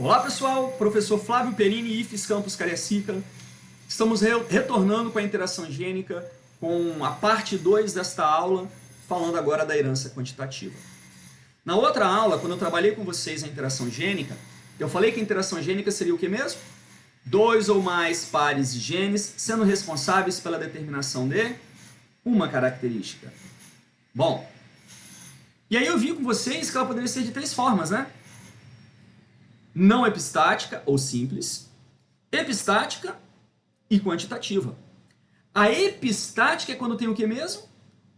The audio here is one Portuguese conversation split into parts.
Olá pessoal, professor Flávio Perini, IFES Campus Cariacica. Estamos retornando com a interação gênica, com a parte 2 desta aula, falando agora da herança quantitativa. Na outra aula, quando eu trabalhei com vocês a interação gênica, eu falei que a interação gênica seria o que mesmo? Dois ou mais pares de genes sendo responsáveis pela determinação de uma característica. Bom, e aí eu vi com vocês que ela poderia ser de três formas, né? Não epistática ou simples, epistática e quantitativa. A epistática é quando tem o que mesmo?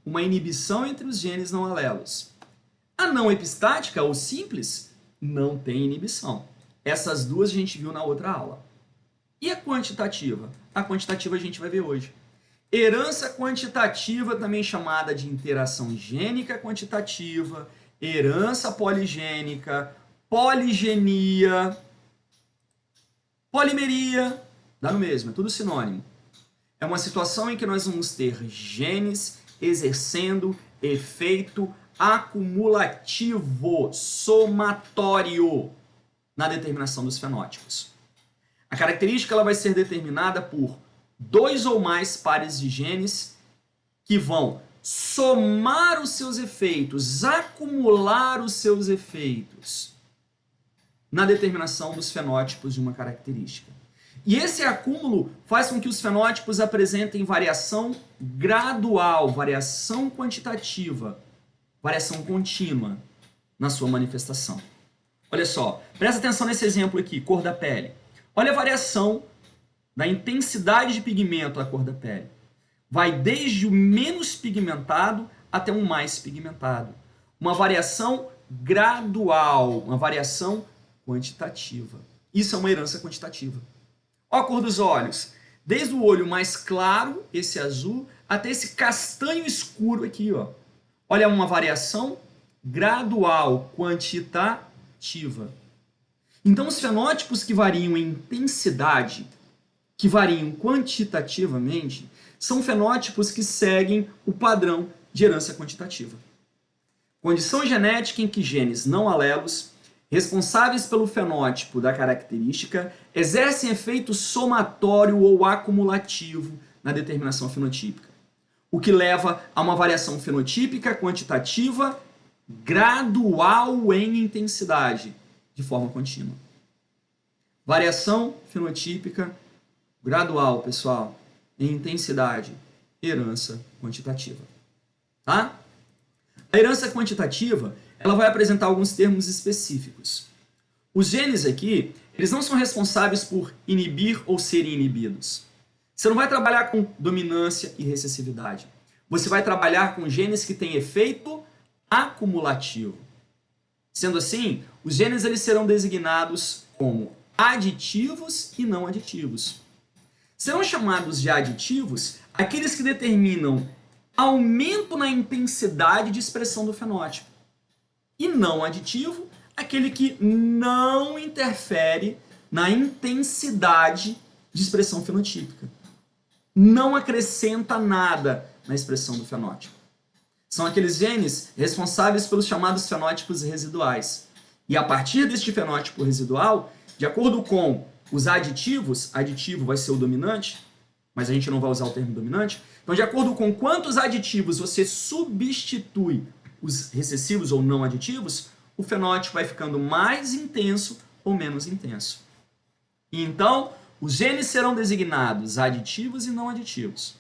Uma inibição entre os genes não alelos. A não epistática ou simples não tem inibição. Essas duas a gente viu na outra aula. E a quantitativa? A quantitativa a gente vai ver hoje. Herança quantitativa, também chamada de interação gênica quantitativa, herança poligênica, poligenia, polimeria, dá no mesmo, é tudo sinônimo. É uma situação em que nós vamos ter genes exercendo efeito acumulativo, somatório, na determinação dos fenótipos. A característica ela vai ser determinada por dois ou mais pares de genes que vão somar os seus efeitos, acumular os seus efeitos na determinação dos fenótipos de uma característica. E esse acúmulo faz com que os fenótipos apresentem variação gradual, variação quantitativa, variação contínua na sua manifestação. Olha só, presta atenção nesse exemplo aqui, cor da pele. Olha a variação da intensidade de pigmento da cor da pele. Vai desde o menos pigmentado até o mais pigmentado. Uma variação gradual, uma variação quantitativa. Isso é uma herança quantitativa. Olha a cor dos olhos. Desde o olho mais claro, esse azul, até esse castanho escuro aqui. Ó. Olha uma variação gradual, quantitativa. Então, os fenótipos que variam em intensidade, que variam quantitativamente, são fenótipos que seguem o padrão de herança quantitativa. Condição genética em que genes não alelos, responsáveis pelo fenótipo da característica, exercem efeito somatório ou acumulativo na determinação fenotípica, o que leva a uma variação fenotípica quantitativa gradual em intensidade, de forma contínua. Variação fenotípica gradual, pessoal, em intensidade, herança quantitativa. Tá? A herança quantitativa ela vai apresentar alguns termos específicos. Os genes aqui, eles não são responsáveis por inibir ou serem inibidos. Você não vai trabalhar com dominância e recessividade. Você vai trabalhar com genes que têm efeito acumulativo. Sendo assim, os genes eles serão designados como aditivos e não aditivos. Serão chamados de aditivos aqueles que determinam aumento na intensidade de expressão do fenótipo. E não aditivo, aquele que não interfere na intensidade de expressão fenotípica. Não acrescenta nada na expressão do fenótipo. São aqueles genes responsáveis pelos chamados fenótipos residuais. E a partir deste fenótipo residual, de acordo com os aditivos, aditivo vai ser o dominante, mas a gente não vai usar o termo dominante. Então, de acordo com quantos aditivos você substitui os recessivos ou não aditivos, o fenótipo vai ficando mais intenso ou menos intenso. E então, os genes serão designados aditivos e não aditivos.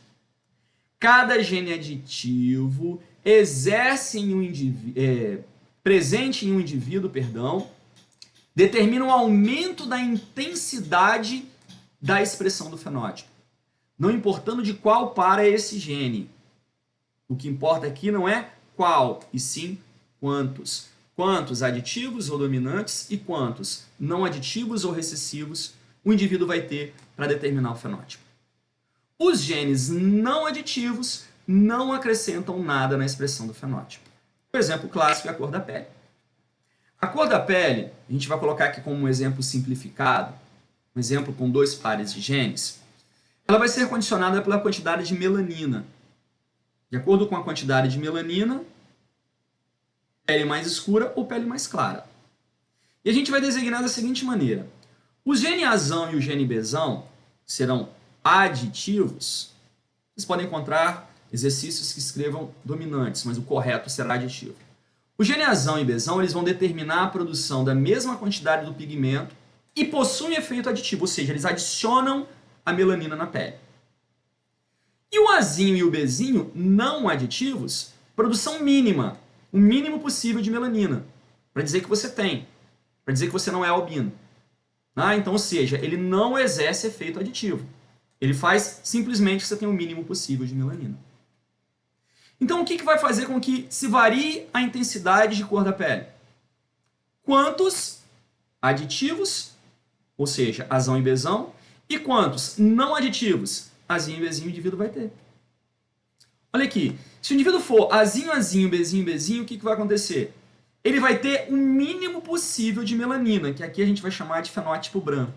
Cada gene aditivo exerce em presente em um indivíduo, determina um aumento da intensidade da expressão do fenótipo, não importando de qual par é esse gene. O que importa aqui não é qual, e sim quantos. Quantos aditivos ou dominantes e quantos não aditivos ou recessivos o indivíduo vai ter para determinar o fenótipo. Os genes não aditivos não acrescentam nada na expressão do fenótipo. O exemplo clássico é a cor da pele. A cor da pele, a gente vai colocar aqui como um exemplo simplificado, um exemplo com dois pares de genes, ela vai ser condicionada pela quantidade de melanina. De acordo com a quantidade de melanina, pele mais escura ou pele mais clara. E a gente vai designar da seguinte maneira. O gene Azão e o gene Bzão serão aditivos. Vocês podem encontrar exercícios que escrevam dominantes, mas o correto será aditivo. O gene Azão e Bzão eles vão determinar a produção da mesma quantidade do pigmento e possuem efeito aditivo, ou seja, eles adicionam a melanina na pele. E o Azinho e o Bzinho, não aditivos, produção mínima, o mínimo possível de melanina, para dizer que você tem, para dizer que você não é albino. Então, ou seja, ele não exerce efeito aditivo. Ele faz simplesmente que você tenha o mínimo possível de melanina. Então, o que vai fazer com que se varie a intensidade de cor da pele? Quantos aditivos, ou seja, Azão e Bzão, e quantos não aditivos, Azinho e Bzinho, o indivíduo vai ter. Olha aqui, se o indivíduo for Azinho, Azinho, Bzinho, Bzinho, o que vai acontecer? Ele vai ter o mínimo possível de melanina, que aqui a gente vai chamar de fenótipo branco.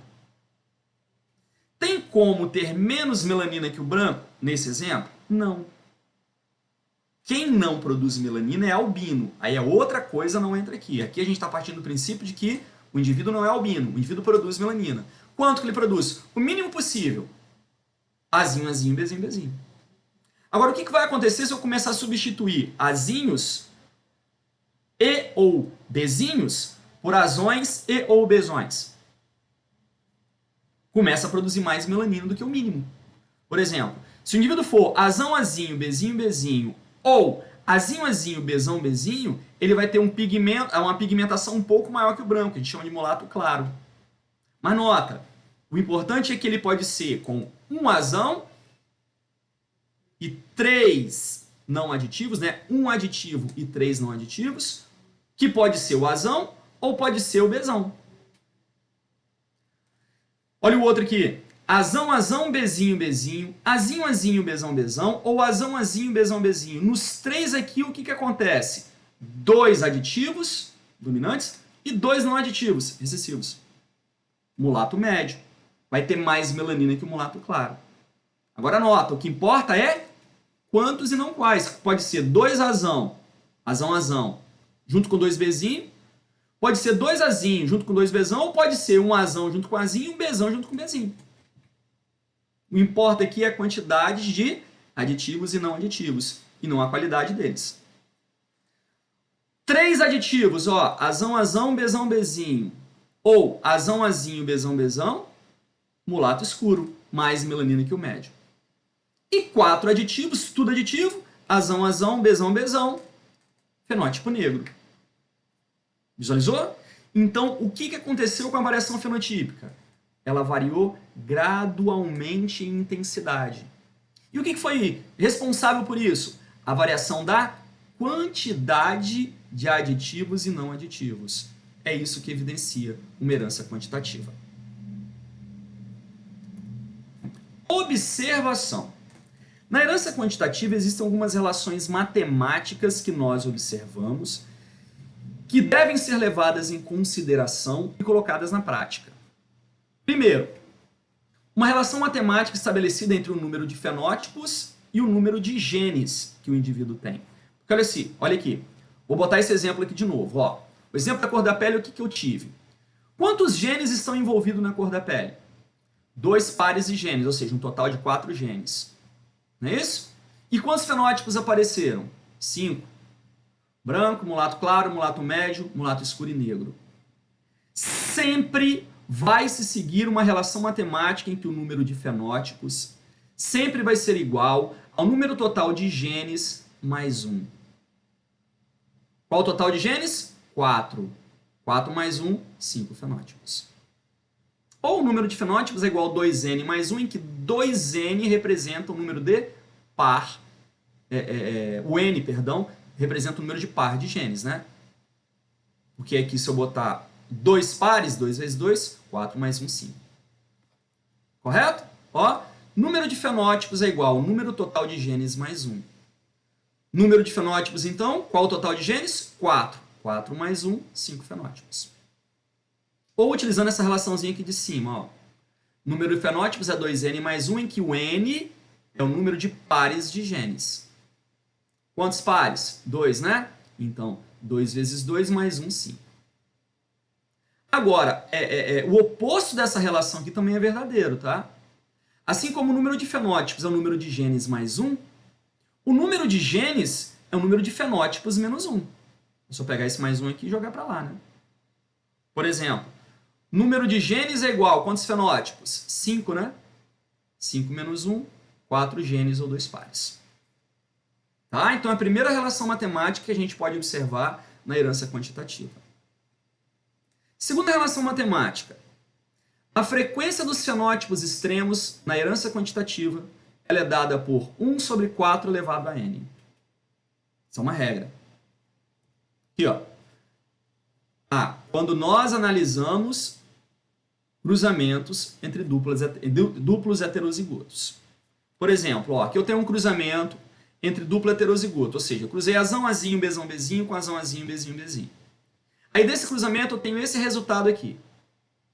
Tem como ter menos melanina que o branco, nesse exemplo? Não. Quem não produz melanina é albino. Aí é outra coisa, não entra aqui. Aqui a gente está partindo do princípio de que o indivíduo não é albino, o indivíduo produz melanina. Quanto que ele produz? O mínimo possível. Azinho, Azinho, Bzinho, Bzinho. Agora, o que vai acontecer se eu começar a substituir azinhos e ou Bzinhos por azões e ou Bzões? Começa a produzir mais melanina do que o mínimo. Por exemplo, se o indivíduo for Azão, Azinho, Bzinho, Bzinho ou Azinho, Azinho, Bzão, Bzinho, ele vai ter uma pigmentação um pouco maior que o branco, que a gente chama de mulato claro. Mas nota, o importante é que ele pode ser com um azão e 3 não aditivos, né? Um aditivo e 3 não aditivos, que pode ser o azão ou pode ser o Bzão. Olha o outro aqui. Azão, Azão, Bzinho, Bzinho, Azinho, Azinho, Bzão, Bzão, ou Azão, Azinho, Bzão, Bzinho. Nos 3 aqui, o que acontece? 2 aditivos, dominantes, e 2 não aditivos, recessivos. Mulato médio. Vai ter mais melanina que o mulato claro. Agora nota, o que importa é quantos e não quais. Pode ser 2 azão, azão, azão, junto com 2 Bzinho. Pode ser 2 azinho junto com 2 Bzão, ou pode ser um azão junto com azinho e um Bzão junto com Bzinho. O que importa aqui é a quantidade de aditivos e não aditivos, e não a qualidade deles. 3 aditivos, ó, azão, azão, Bzão, Bzinho, ou azão, azinho, Bzão, Bzão, mulato escuro, mais melanina que o médio. E 4 aditivos, tudo aditivo, azão, azão, Bzão, Bzão, fenótipo negro. Visualizou? Então, o que aconteceu com a variação fenotípica? Ela variou gradualmente em intensidade. E o que foi responsável por isso? A variação da quantidade de aditivos e não aditivos. É isso que evidencia uma herança quantitativa. Observação. Na herança quantitativa existem algumas relações matemáticas que nós observamos que devem ser levadas em consideração e colocadas na prática. Primeiro, uma relação matemática estabelecida entre o número de fenótipos e o número de genes que o indivíduo tem. Porque olha aqui, vou botar esse exemplo aqui de novo. Ó. O exemplo da cor da pele, o que eu tive? Quantos genes estão envolvidos na cor da pele? 2 pares de genes, ou seja, um total de 4 genes. Não é isso? E quantos fenótipos apareceram? 5. Branco, mulato claro, mulato médio, mulato escuro e negro. Sempre vai se seguir uma relação matemática em que o número de fenótipos sempre vai ser igual ao número total de genes mais 1. Qual o total de genes? 4. 4 mais 1, 5 fenótipos. Ou o número de fenótipos é igual a 2n mais 1, em que 2n representa o número de par. O n, perdão, representa o número de par de genes, né? Porque aqui se eu botar 2 pares, 2 vezes 2, 4 mais 1, 5. Correto? Ó, número de fenótipos é igual ao número total de genes mais 1. Número de fenótipos, então, qual o total de genes? 4. 4 mais 1, 5 fenótipos. Ou utilizando essa relaçãozinha aqui de cima, ó. Número de fenótipos é 2n mais 1, em que o n é o número de pares de genes. Quantos pares? 2, né? Então, 2 vezes 2 mais 1, 5. Agora, o oposto dessa relação aqui também é verdadeiro, tá? Assim como o número de fenótipos é o número de genes mais 1, o número de genes é o número de fenótipos menos 1. É só pegar esse mais 1 aqui e jogar para lá, né? Por exemplo, número de genes é igual a quantos fenótipos? 5, né? 5 menos 1, 4 genes ou 2 pares. Tá? Então, é a primeira relação matemática que a gente pode observar na herança quantitativa. Segunda relação matemática. A frequência dos fenótipos extremos na herança quantitativa ela é dada por 1 sobre 4 elevado a n. Isso é uma regra. Aqui, ó. Quando nós analisamos cruzamentos entre duplos heterozigotos. Por exemplo, ó, aqui eu tenho um cruzamento entre duplo heterozigoto, ou seja, eu cruzei azão, azinho, bezão, bezinho com azão, azinho, bezinho, bezinho. Aí desse cruzamento eu tenho esse resultado aqui.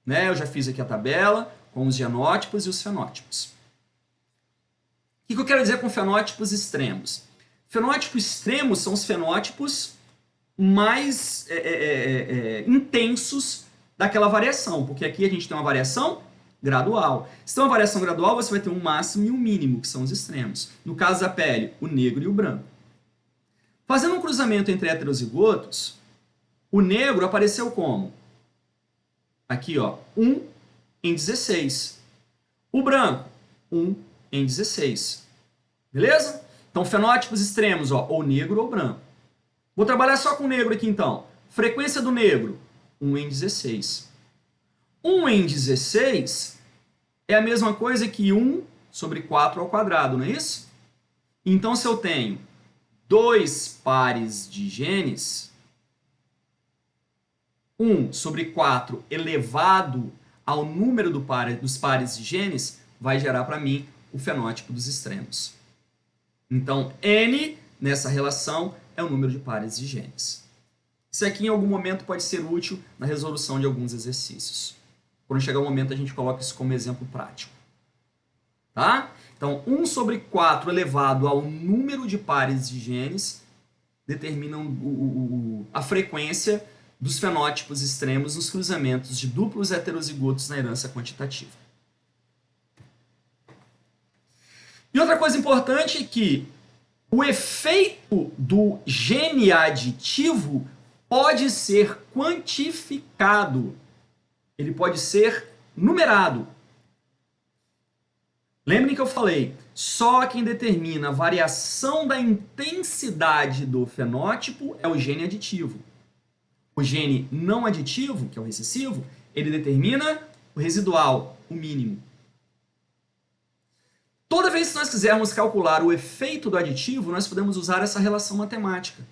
Né? Eu já fiz aqui a tabela com os genótipos e os fenótipos. O que eu quero dizer com fenótipos extremos? Fenótipos extremos são os fenótipos mais intensos daquela variação, porque aqui a gente tem uma variação gradual. Se tem uma variação gradual, você vai ter um máximo e um mínimo, que são os extremos. No caso da pele, o negro e o branco. Fazendo um cruzamento entre heterozigotos, o negro apareceu como? Aqui, ó, 1 em 16. O branco, 1 em 16. Beleza? Então, fenótipos extremos, ó, ou negro ou branco. Vou trabalhar só com o negro aqui, então. Frequência do negro, 1 em 16. 1 em 16 é a mesma coisa que 1 sobre 4 ao quadrado, não é isso? Então, se eu tenho 2 pares de genes, 1 sobre 4 elevado ao número dos pares de genes vai gerar para mim o fenótipo dos extremos. Então, N, nessa relação, é o número de pares de genes. Isso aqui, em algum momento, pode ser útil na resolução de alguns exercícios. Quando chegar o momento, a gente coloca isso como exemplo prático. Tá? Então, 1 sobre 4 elevado ao número de pares de genes determinam a frequência dos fenótipos extremos nos cruzamentos de duplos heterozigotos na herança quantitativa. E outra coisa importante é que o efeito do gene aditivo pode ser quantificado. Ele pode ser numerado. Lembrem que eu falei, só quem determina a variação da intensidade do fenótipo é o gene aditivo. O gene não aditivo, que é o recessivo, ele determina o residual, o mínimo. Toda vez que nós quisermos calcular o efeito do aditivo, nós podemos usar essa relação matemática.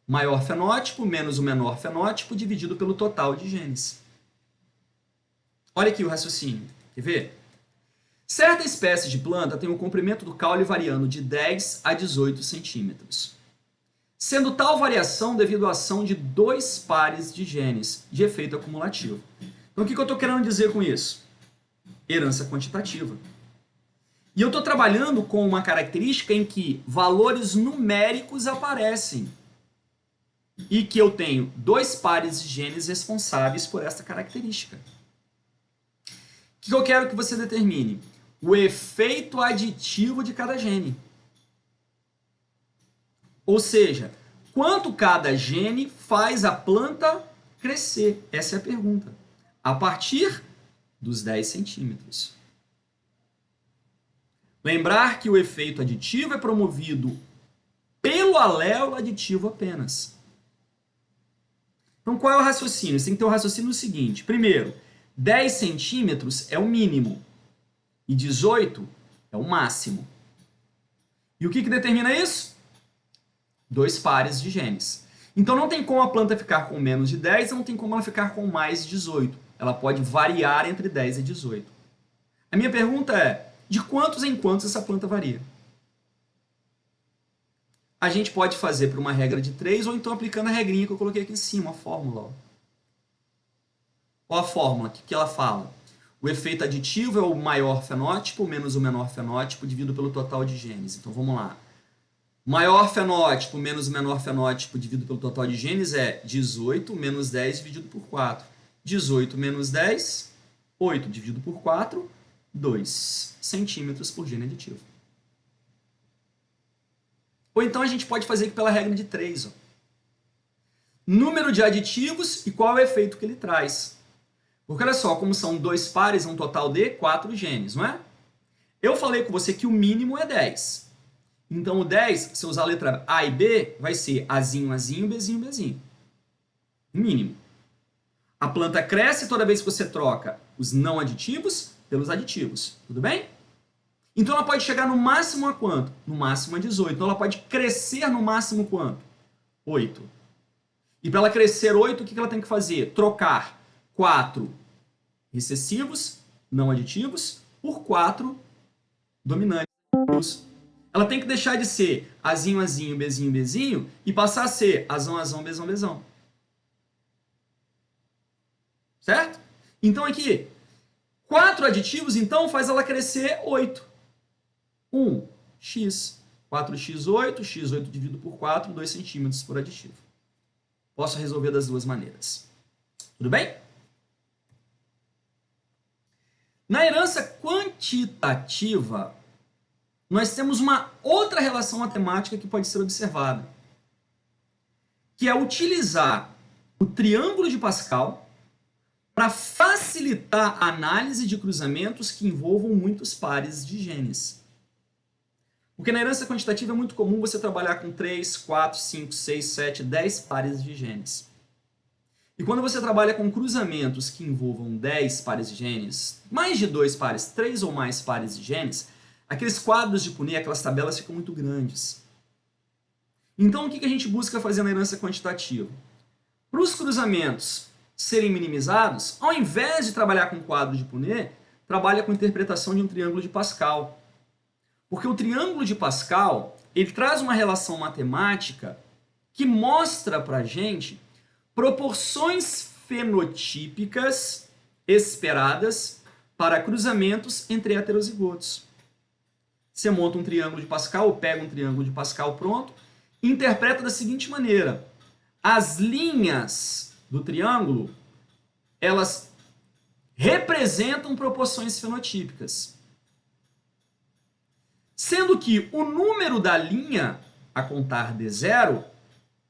Maior fenótipo menos o menor fenótipo dividido pelo total de genes. Olha aqui o raciocínio. Quer ver? Certa espécie de planta tem um comprimento do caule variando de 10 a 18 centímetros. Sendo tal variação devido à ação de 2 pares de genes de efeito acumulativo. Então, o que eu estou querendo dizer com isso? Herança quantitativa. E eu estou trabalhando com uma característica em que valores numéricos aparecem. E que eu tenho 2 pares de genes responsáveis por essa característica. O que eu quero que você determine? O efeito aditivo de cada gene. Ou seja, quanto cada gene faz a planta crescer? Essa é a pergunta. A partir dos 10 centímetros. Lembrar que o efeito aditivo é promovido pelo alelo aditivo apenas. Então, qual é o raciocínio? Você tem que ter o raciocínio seguinte. Primeiro, 10 centímetros é o mínimo e 18 é o máximo. E o que determina isso? 2 pares de genes. Então, não tem como a planta ficar com menos de 10, não tem como ela ficar com mais de 18. Ela pode variar entre 10 e 18. A minha pergunta é, de quantos em quantos essa planta varia? A gente pode fazer por uma regra de 3 ou então aplicando a regrinha que eu coloquei aqui em cima, a fórmula. Qual a fórmula? O que ela fala? O efeito aditivo é o maior fenótipo menos o menor fenótipo dividido pelo total de genes. Então vamos lá. Maior fenótipo menos o menor fenótipo dividido pelo total de genes é 18 menos 10 dividido por 4. 18 menos 10, 8 dividido por 4, 2 centímetros por gene aditivo. Ou então a gente pode fazer aqui pela regra de 3. Ó. Número de aditivos e qual é o efeito que ele traz. Porque olha só, como são 2 pares, um total de 4 genes, não é? Eu falei com você que o mínimo é 10. Então o 10, se eu usar a letra A e B, vai ser Azinho, Azinho, Bzinho, Bzinho. Mínimo. A planta cresce toda vez que você troca os não aditivos pelos aditivos. Tudo bem? Então ela pode chegar no máximo a quanto? No máximo a 18. Então ela pode crescer no máximo quanto? 8. E para ela crescer 8, o que ela tem que fazer? Trocar 4 recessivos, não aditivos, por 4 dominantes. Ela tem que deixar de ser Azinho, Azinho, Bzinho, Bzinho e passar a ser Azão, Azão, Bezão, Bezão. Certo? Então aqui, 4 aditivos, então, faz ela crescer 8. 1, x. 4x, 8. x8 dividido por 4, 2 centímetros por aditivo. Posso resolver das duas maneiras. Tudo bem? Na herança quantitativa, nós temos uma outra relação matemática que pode ser observada, que é utilizar o triângulo de Pascal para facilitar a análise de cruzamentos que envolvam muitos pares de genes. Porque na herança quantitativa é muito comum você trabalhar com 3, 4, 5, 6, 7, 10 pares de genes. E quando você trabalha com cruzamentos que envolvam 10 pares de genes, mais de 2 pares, 3 ou mais pares de genes, aqueles quadros de Punnett, aquelas tabelas ficam muito grandes. Então o que a gente busca fazer na herança quantitativa? Para os cruzamentos serem minimizados, ao invés de trabalhar com quadro de Punnett, trabalha com interpretação de um triângulo de Pascal. Porque o triângulo de Pascal, ele traz uma relação matemática que mostra para a gente proporções fenotípicas esperadas para cruzamentos entre heterozigotos. Você monta um triângulo de Pascal, ou pega um triângulo de Pascal pronto, e interpreta da seguinte maneira. As linhas do triângulo, elas representam proporções fenotípicas. Sendo que o número da linha, a contar de 0,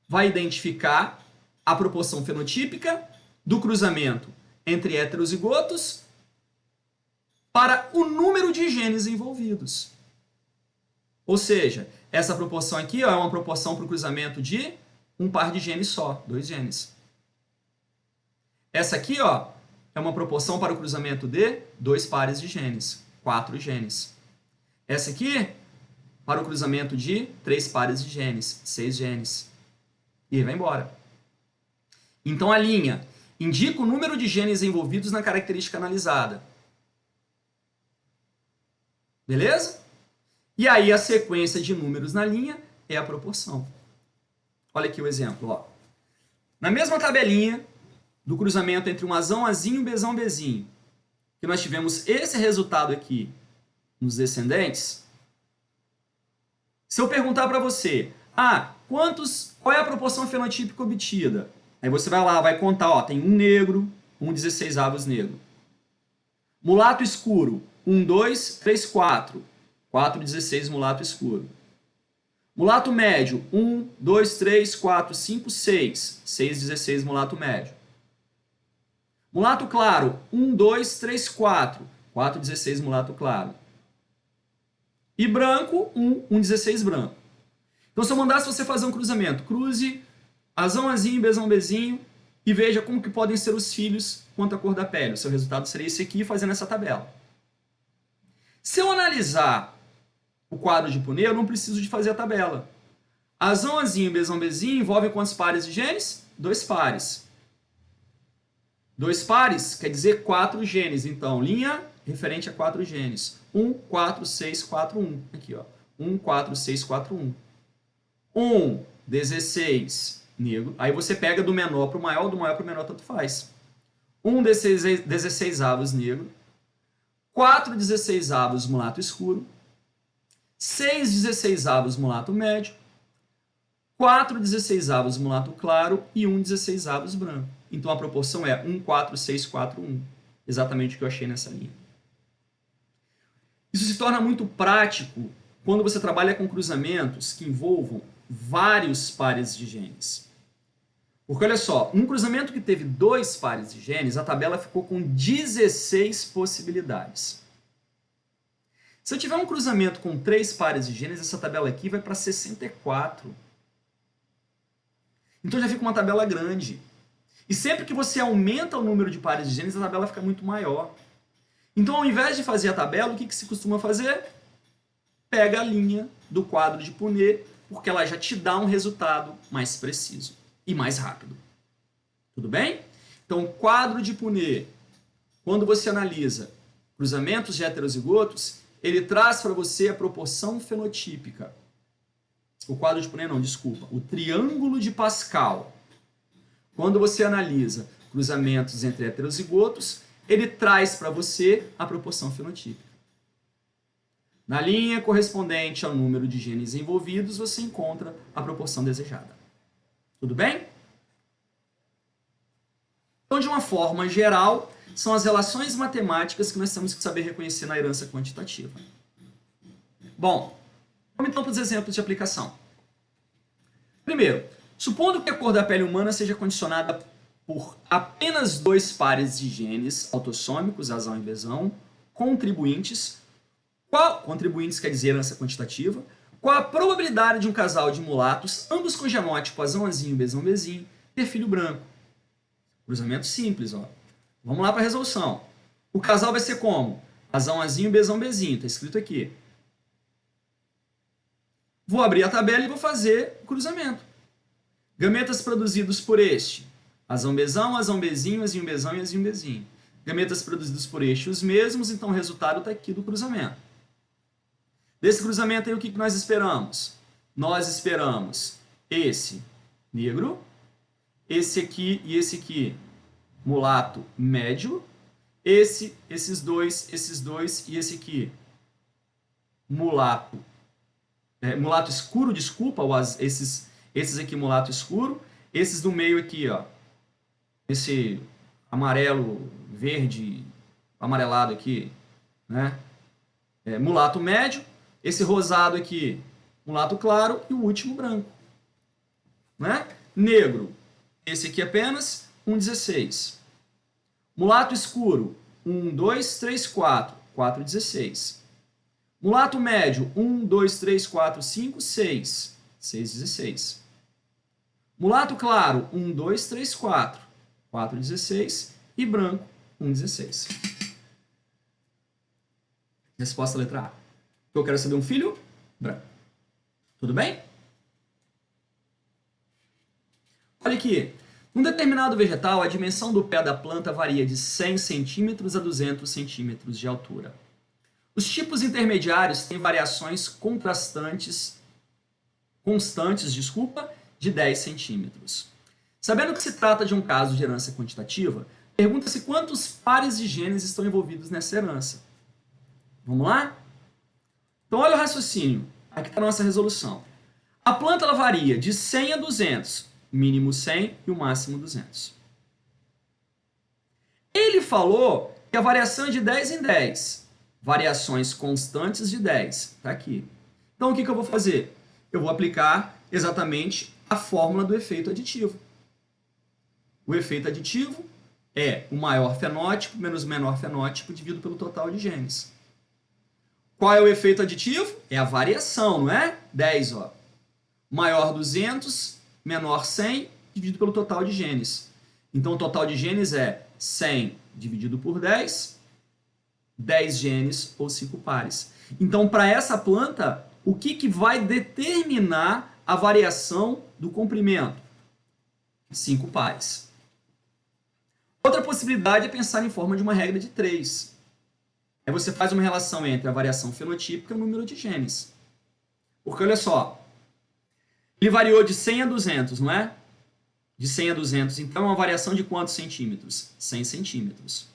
vai identificar a proporção fenotípica do cruzamento entre heterozigotos para o número de genes envolvidos. Ou seja, essa proporção aqui ó, é uma proporção para o cruzamento de um par de genes só, 2 genes. Essa aqui ó, é uma proporção para o cruzamento de 2 pares de genes, 4 genes. Essa aqui, para o cruzamento de 3 pares de genes, 6 genes. E vai embora. Então a linha indica o número de genes envolvidos na característica analisada. Beleza? E aí a sequência de números na linha é a proporção. Olha aqui o exemplo. Ó. Na mesma tabelinha do cruzamento entre um Azão, Azinho, Bezão, Bezinho, que nós tivemos esse resultado aqui nos descendentes, se eu perguntar para você, qual é a proporção fenotípica obtida? Aí você vai lá, vai contar, ó, tem um negro, um 16avos negro. Mulato escuro, 1, 2, 3, 4. 4, 16 mulato escuro. Mulato médio, 1, 2, 3, 4, 5, 6. 6, 16 mulato médio. Mulato claro, 1, 2, 3, 4. 4, 16 mulato claro. E branco, 1, 16 branco. Então, se eu mandasse você fazer um cruzamento, cruze Azão, Azinho, Bezão, Bezinho, e veja como que podem ser os filhos quanto à cor da pele. O seu resultado seria esse aqui, fazendo essa tabela. Se eu analisar o quadro de Punnett, eu não preciso de fazer a tabela. Azão, Azinho, Bezão, Bezinho envolvem quantos pares de genes? 2 pares. 2 pares quer dizer 4 genes. Então, linha referente a 4 genes. 1, 4, 6, 4, 1. Aqui, ó. 1, 4, 6, 4, 1. 1, 16, negro. Aí você pega do menor para o maior, do maior para o menor, tanto faz. 1, 16avos negro. 4, 16avos mulato escuro. 6, 16avos mulato médio. 4, 16avos mulato claro. E 1, 16avos branco. então a proporção é 1, 4, 6, 4, 1. Exatamente o que eu achei nessa linha. Isso se torna muito prático quando você trabalha com cruzamentos que envolvam vários pares de genes. Porque olha só, um cruzamento que teve 2 pares de genes, a tabela ficou com 16 possibilidades. Se eu tiver um cruzamento com 3 pares de genes, essa tabela aqui vai para 64. Então já fica uma tabela grande. E sempre que você aumenta o número de pares de genes, a tabela fica muito maior. Então, ao invés de fazer a tabela, o que se costuma fazer? Pega a linha do quadro de Punnett, porque ela já te dá um resultado mais preciso e mais rápido. Tudo bem? Então, o quadro de Punnett, quando você analisa cruzamentos de heterozigotos, ele traz para você a proporção fenotípica. O quadro de Punnett não, desculpa. O triângulo de Pascal. Quando você analisa cruzamentos entre heterozigotos, ele traz para você a proporção fenotípica. Na linha correspondente ao número de genes envolvidos, você encontra a proporção desejada. Tudo bem? Então, de uma forma geral, são as relações matemáticas que nós temos que saber reconhecer na herança quantitativa. Bom, vamos então para os exemplos de aplicação. Primeiro, supondo que a cor da pele humana seja condicionada por apenas 2 pares de genes autossômicos, Azão e Bezão, contribuintes quer dizer herança quantitativa, qual a probabilidade de um casal de mulatos, ambos com genótipo Azão, Azinho, Bezão, Bezinho, ter filho branco? Cruzamento simples, ó. Vamos lá para a resolução. O casal vai ser como? Azão, Azinho, Bezão, Bezinho, está escrito aqui. Vou abrir a tabela e vou fazer o cruzamento. Gametas produzidos por este: Azão, Bezão, Azão, Bezinho, Azinho, Bezão e Azinho, Bezinho. Gametas produzidos por este os mesmos, então o resultado está aqui do cruzamento. Desse cruzamento aí, o que nós esperamos? Nós esperamos esse negro, esse aqui e esse aqui mulato médio, esses dois e esse aqui mulato escuro, desculpa, esses aqui mulato escuro, esses do meio aqui, ó, esse amarelo, verde, amarelado aqui, né? Mulato médio, esse rosado aqui, mulato claro e o último branco, né? Negro, esse aqui apenas 1,16. Mulato escuro, 1, 2, 3, 4, 4,16. Mulato médio, 1, 2, 3, 4, 5, 6, 6,16. Mulato claro, 1, 2, 3, 4, 4,16. E branco, 1,16. Resposta letra A. Eu quero saber um filho branco. Tudo bem? Olha aqui. Num determinado vegetal, a dimensão do pé da planta varia de 100 centímetros a 200 centímetros de altura. Os tipos intermediários têm variações constantes, de 10 centímetros. Sabendo que se trata de um caso de herança quantitativa, pergunta-se quantos pares de genes estão envolvidos nessa herança. Vamos lá? Então, olha o raciocínio. Aqui está a nossa resolução. A planta ela varia de 100 a 200, mínimo 100 e o máximo 200. Ele falou que a variação é de 10 em 10. Variações constantes de 10. Está aqui. Então, o que eu vou fazer? Eu vou aplicar exatamente a fórmula do efeito aditivo. O efeito aditivo é o maior fenótipo menos o menor fenótipo dividido pelo total de genes. Qual é o efeito aditivo? É a variação, não é? 10, ó. Maior 200, menor 100, dividido pelo total de genes. Então, o total de genes é 100 dividido por 10, 10 genes ou 5 pares. Então, para essa planta, o que vai determinar a variação do comprimento? 5 pares. Outra possibilidade é pensar em forma de uma regra de 3. Aí você faz uma relação entre a variação fenotípica e o número de genes. Porque, olha só, ele variou de 100 a 200, não é? De 100 a 200, então é uma variação de quantos centímetros? 100 centímetros.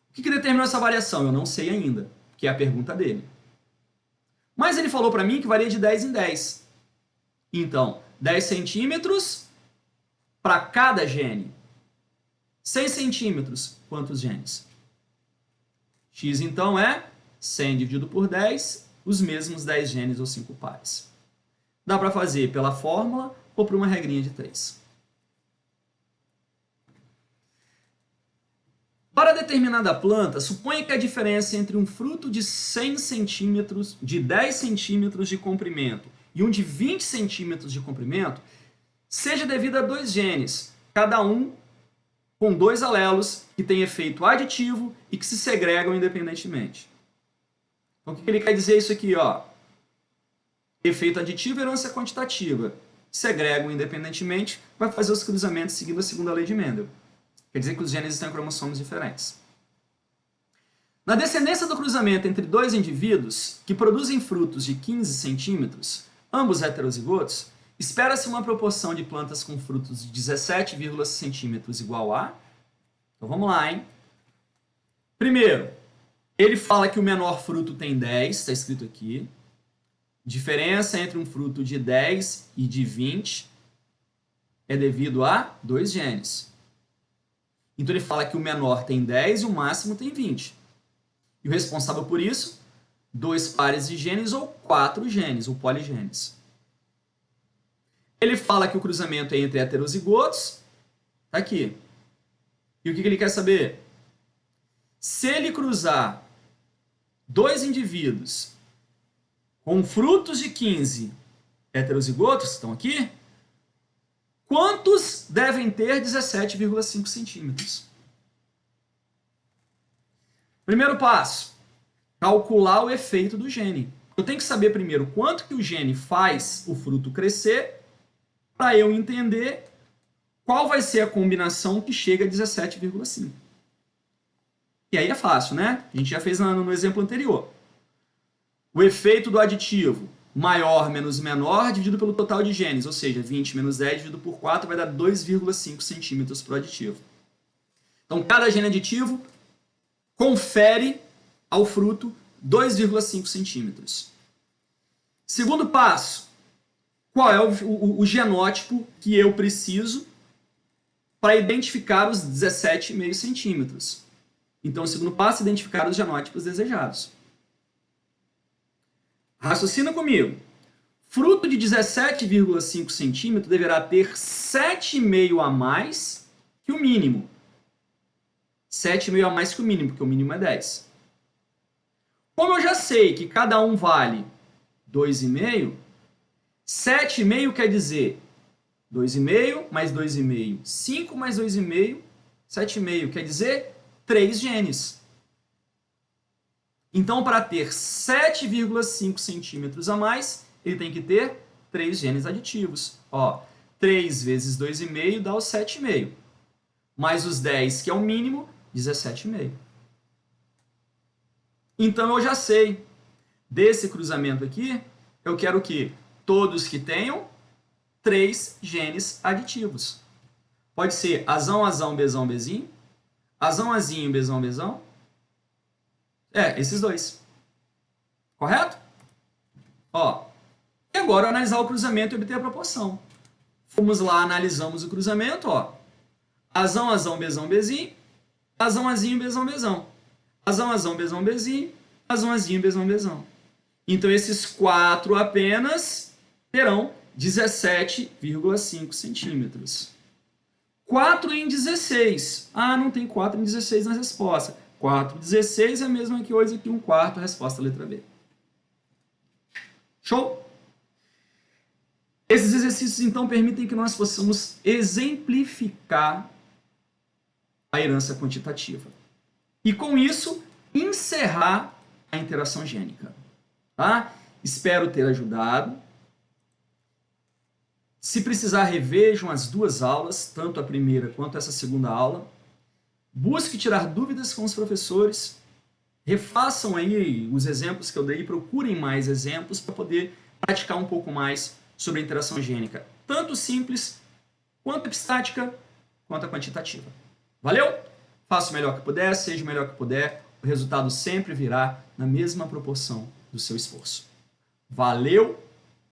O que determinou essa variação? Eu não sei ainda, que é a pergunta dele. Mas ele falou para mim que varia de 10 em 10. Então, 10 centímetros para cada gene. 100 centímetros, quantos genes? X, então, é 100 dividido por 10, os mesmos 10 genes ou 5 pares. Dá para fazer pela fórmula ou por uma regrinha de 3. Para determinada planta, suponha que a diferença entre um fruto de 100 centímetros, de 10 centímetros de comprimento e um de 20 centímetros de comprimento seja devida a 2 genes, cada um com 2 alelos que têm efeito aditivo e que se segregam independentemente. Então, o que ele quer dizer isso aqui? Ó? Efeito aditivo e herança quantitativa. Segregam independentemente, vai fazer os cruzamentos seguindo a segunda lei de Mendel. Quer dizer que os genes estão em cromossomos diferentes. Na descendência do cruzamento entre 2 indivíduos que produzem frutos de 15 centímetros, ambos heterozigotos, espera-se uma proporção de plantas com frutos de 17,5 centímetros igual a... Então vamos lá, hein? Primeiro, ele fala que o menor fruto tem 10, está escrito aqui. Diferença entre um fruto de 10 e de 20 é devido a 2 genes. Então ele fala que o menor tem 10 e o máximo tem 20. E o responsável por isso, 2 pares de genes ou 4 genes, ou poligenes. Ele fala que o cruzamento é entre heterozigotos, tá aqui. E o que ele quer saber? Se ele cruzar 2 indivíduos com frutos de 15 heterozigotos, estão aqui, quantos devem ter 17,5 centímetros? Primeiro passo, calcular o efeito do gene. Eu tenho que saber primeiro quanto que o gene faz o fruto crescer para eu entender qual vai ser a combinação que chega a 17,5. E aí é fácil, né? A gente já fez no exemplo anterior. O efeito do aditivo, maior menos menor, dividido pelo total de genes, ou seja, 20 menos 10 dividido por 4 vai dar 2,5 centímetros para o aditivo. Então, cada gene aditivo confere ao fruto 2,5 centímetros. Segundo passo, qual é o genótipo que eu preciso para identificar os 17,5 centímetros? Então, o segundo passo é identificar os genótipos desejados. Raciocina comigo. Fruto de 17,5 centímetros deverá ter 7,5 a mais que o mínimo. 7,5 a mais que o mínimo, porque o mínimo é 10. Como eu já sei que cada um vale 2,5, 7,5 quer dizer 2,5 mais 2,5, 5 mais 2,5, 7,5 quer dizer 3 genes. Então, para ter 7,5 centímetros a mais, ele tem que ter 3 genes aditivos. Ó, 3 vezes 2,5 dá os 7,5. Mais os 10, que é o mínimo, 17,5. Então, eu já sei. Desse cruzamento aqui, eu quero o quê? Todos que tenham 3 genes aditivos. Pode ser azão, azão, bezão, bezinho. Azão, azinho, bezão, bezão. Esses dois. Correto? Ó, e agora analisar o cruzamento e obter a proporção. Fomos lá, analisamos o cruzamento, ó. Azão, azão, bezão, bezinho. Azão, azinho, bezão, bezão. Azão, azão, bezão, bezinho. Azão, azinho, bezão, bezão. Então, esses 4 apenas terão 17,5 centímetros. 4 em 16. Ah, não tem 4 em 16 na resposta. 4 em 16 é a mesma coisa que 1/4, a resposta letra B. Show? Esses exercícios, então, permitem que nós possamos exemplificar a herança quantitativa. E, com isso, encerrar a interação gênica. Tá? Espero ter ajudado. Se precisar, revejam as 2 aulas, tanto a primeira quanto essa segunda aula. Busque tirar dúvidas com os professores. Refaçam aí os exemplos que eu dei, procurem mais exemplos para poder praticar um pouco mais sobre a interação gênica, tanto simples, quanto epistática, quanto a quantitativa. Valeu? Faça o melhor que puder, seja o melhor que puder, o resultado sempre virá na mesma proporção do seu esforço. Valeu!